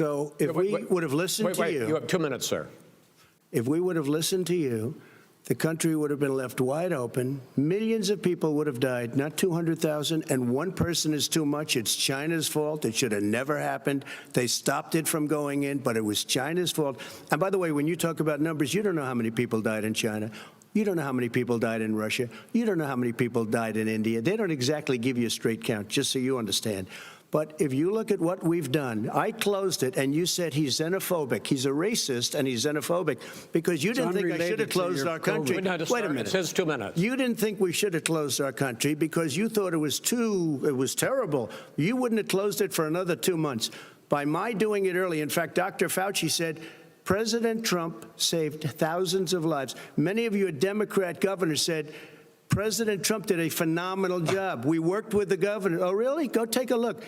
So if we would have listened to you. You have 2 minutes, sir. If we would have listened to you, the country would have been left wide open. Millions of people would have died, not 200,000. And one person is too much. It's China's fault. It should have never happened. They stopped it from going in, but it was China's fault. And by the way, when you talk about numbers, you don't know how many people died in China. You don't know how many people died in Russia. You don't know how many people died in India. They don't exactly give you a straight count, just so you understand. But if you look at what we've done, I closed it, and you said he's xenophobic. He's a racist, and he's xenophobic because you didn't think I should have closed our country. Wait a minute. It says 2 minutes. You didn't think we should have closed our country because you thought it was terrible. You wouldn't have closed it for another 2 months. By my doing it early, in fact, Dr. Fauci said, President Trump saved thousands of lives. Many of you Democrat governors said, President Trump did a phenomenal job. We worked with the governor. Oh, really? Go take a look.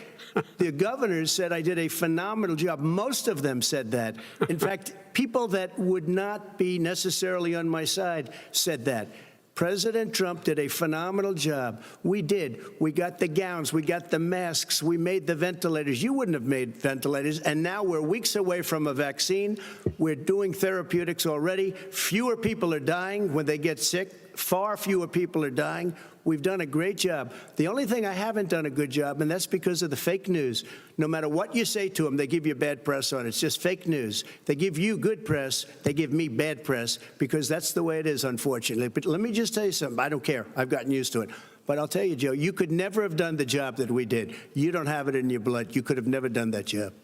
The governors said I did a phenomenal job. Most of them said that. In fact, people that would not be necessarily on my side said that. President Trump did a phenomenal job. We did. We got the gowns. We got the masks. We made the ventilators. You wouldn't have made ventilators. And now we're weeks away from a vaccine. We're doing therapeutics already. Fewer people are dying when they get sick. Far fewer people are dying. We've done a great job. The only thing I haven't done a good job, and that's because of the fake news. No matter what you say to them, they give you bad press on it. It's just fake news. They give you good press. They give me bad press because that's the way it is, unfortunately. But let me just tell you something. I don't care. I've gotten used to it. But I'll tell you, Joe, you could never have done the job that we did. You don't have it in your blood. You could have never done that job.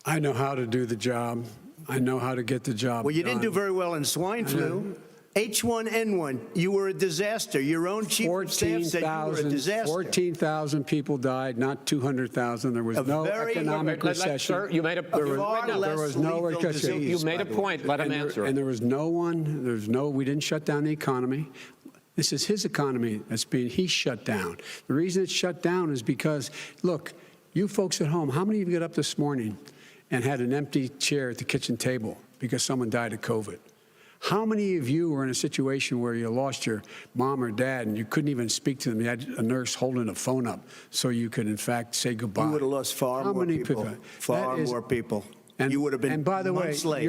I know how to do the job. I know how to get the job Well, you done. didn't do very well in swine flu. H1N1, you were a disaster. Your own chief of staff said you were a disaster. 14,000 people died, not 200,000. There was no economic recession. Sir, you made a there was no recession. You made a point. Let him answer. And there was no one. We didn't shut down the economy. This is his economy he shut down. The reason it's shut down is because, look, you folks at home, how many of you got up this morning and had an empty chair at the kitchen table because someone died of COVID? How many of you were in a situation where you lost your mom or dad and you couldn't even speak to them? You had a nurse holding a phone up so you could, in fact, say goodbye. You would have lost far more people. Far more people. You would have been. And by the way, his own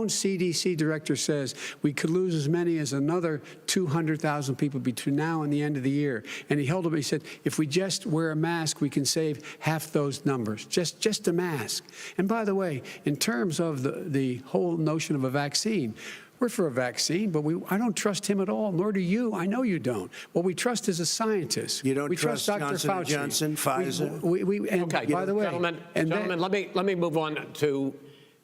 CDC director says we could lose as many as another 200,000 people between now and the end of the year. And he held up. He said, if we just wear a mask, we can save half those numbers. Just a mask. And by the way, in terms of the whole notion of a vaccine. We're for a vaccine, but I don't trust him at all, nor do you. I know you don't. What we trust is a scientist. You don't we trust Dr. Johnson & Fauci. Johnson, Pfizer? Okay, by the way, gentlemen, let me move on to